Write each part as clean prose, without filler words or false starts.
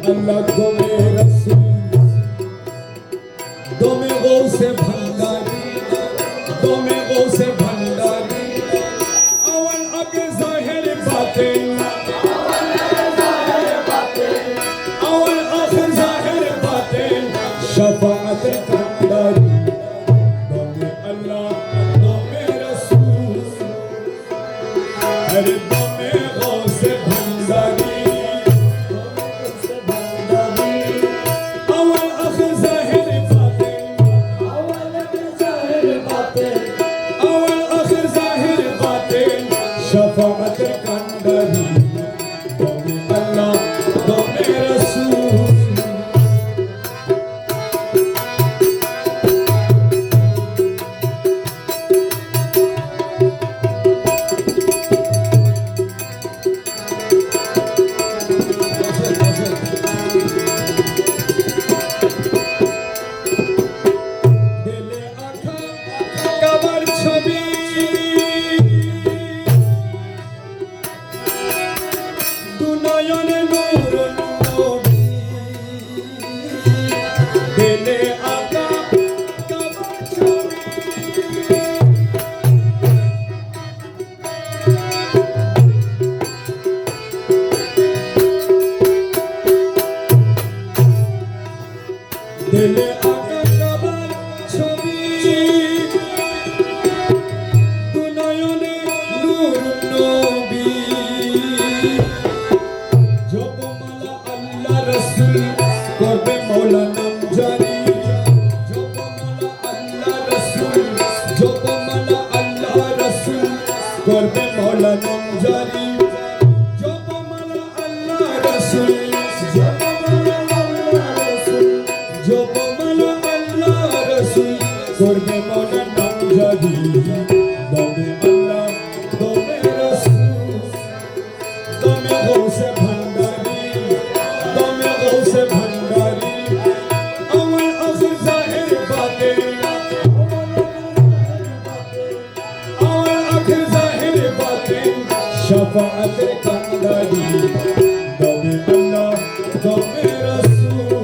अल्लाह दमे रसूल दमे गौसे भंडारी दमे गौसे भंडारी अवल आगे जाहिर बातें अवल आखिर जाहिर बातें शफाअत भंडारी दमे अल्लाह दमे रसूल हर दमे गौसे भंडारी शफाअत कंदरी दमे अल्लाह दमे रसूल दिले आँखा कबर छवि नयने नूर नबी दिले आका कबर छवि दिले आका कबर छवि नयने नूर नबी করবে মৌলা নাম জারি জপমালা আল্লাহ রাসূল জপমালা আল্লাহ রাসূল করবে মৌলা নাম জারি জপমালা আল্লাহ রাসূল জপমালা আল্লাহ রাসূল জপমালা আল্লাহ রাসূল করবে মৌলা নাম জারি দমে আল্লাহ দমে রাসূল দমে গৌসে ভন্ডারি দমে গৌসে ভন্ডারি अवल आखिर जाहिर बातें अवल आखिर जाहिर बातें शफाअत कंदरी दमे अल्लाह दमे रसूल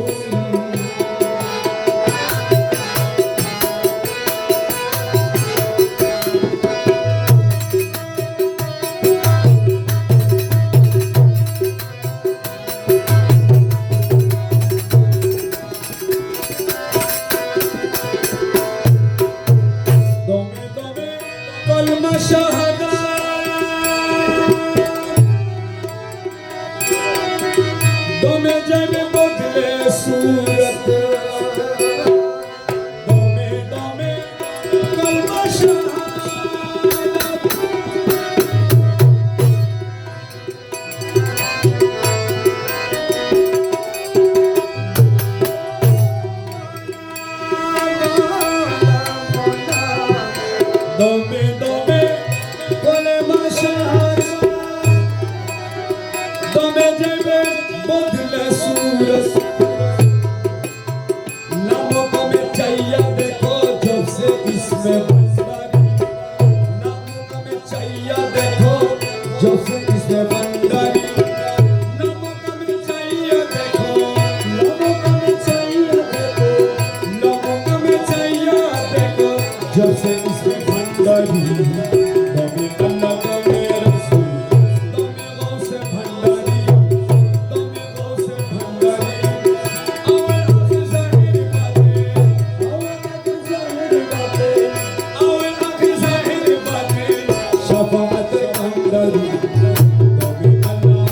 कलमा शहादा दमे जाबे बदले सूरत दमे दमे कलमा शहादा दमे दमे कलमा शहादा दमे जाबे बदले सूरत नामों को मैं चाहिए देखो जब से इसमें बंदारी नामों को मैं चाहिए देखो जब से इसमें बंदारी नामों को मैं चाहिए देखो नामों को मैं चाहिए देखो नामों को मैं चाहिए देखो जब से इसमें बंदारी दमे अल्लाह दमे रसूल दमे गौसे भंडारी दमे गौसे भंडारी अवल आखिर जाहिर बातें अवल आखिर जाहिर बातें शफाअत कंदरी दमे अल्लाह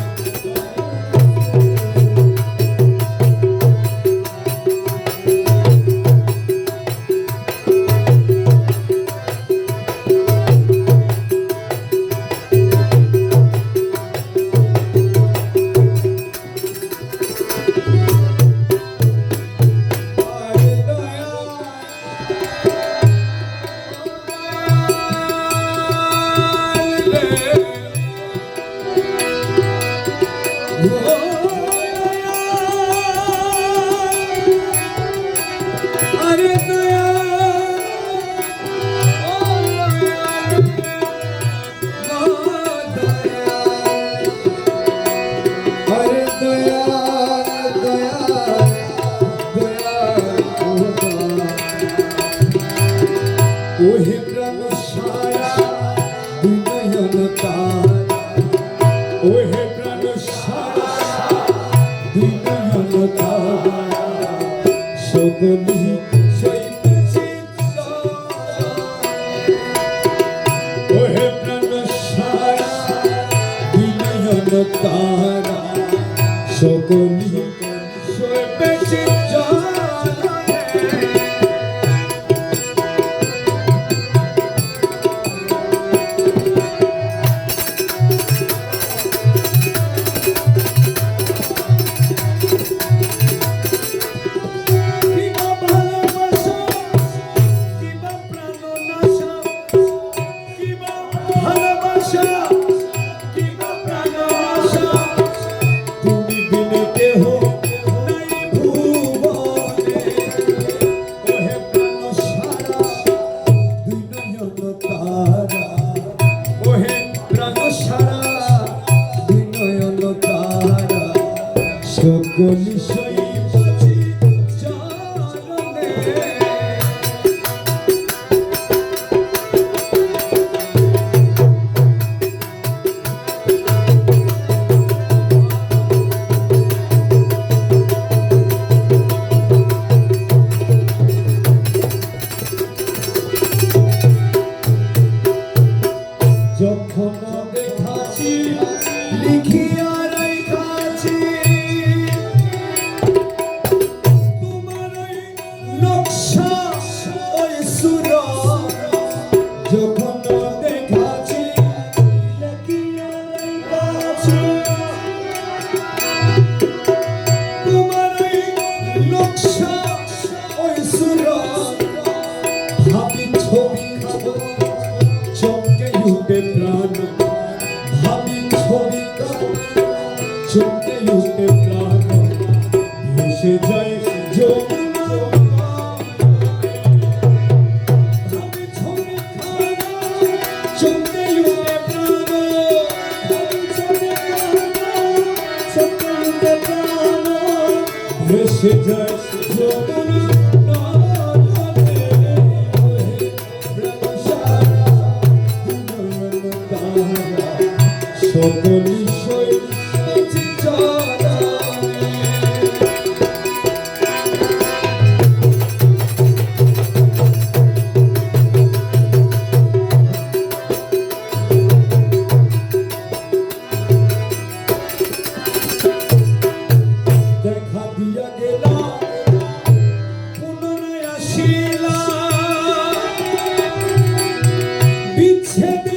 সকলি সইবেছে জানে সকলি সইবেছে জানে যখন দেখাছি লিখিয়া রাখাছি তোমার নকশা ওই সুরত যখন দেখাছি লিখিয়া রাখাছি তোমার নকশা ওই সুরত ভাবি ছবি খাবো চমকে উঠে প্রাণ ভাবি ছবি খাবো চমকে উঠে প্রাণ ভেসে যায় যমুনা ভাবি ছবি খাবো চমকে উঠে প্রাণ ভাবি ছবি খাবো চমকে উঠে প্রাণ ভেসে যায় যমুনা সকলি সইবেছে জানে দেখা দিয়া গেলা পুনরায় আসিলা বিচ্ছেদ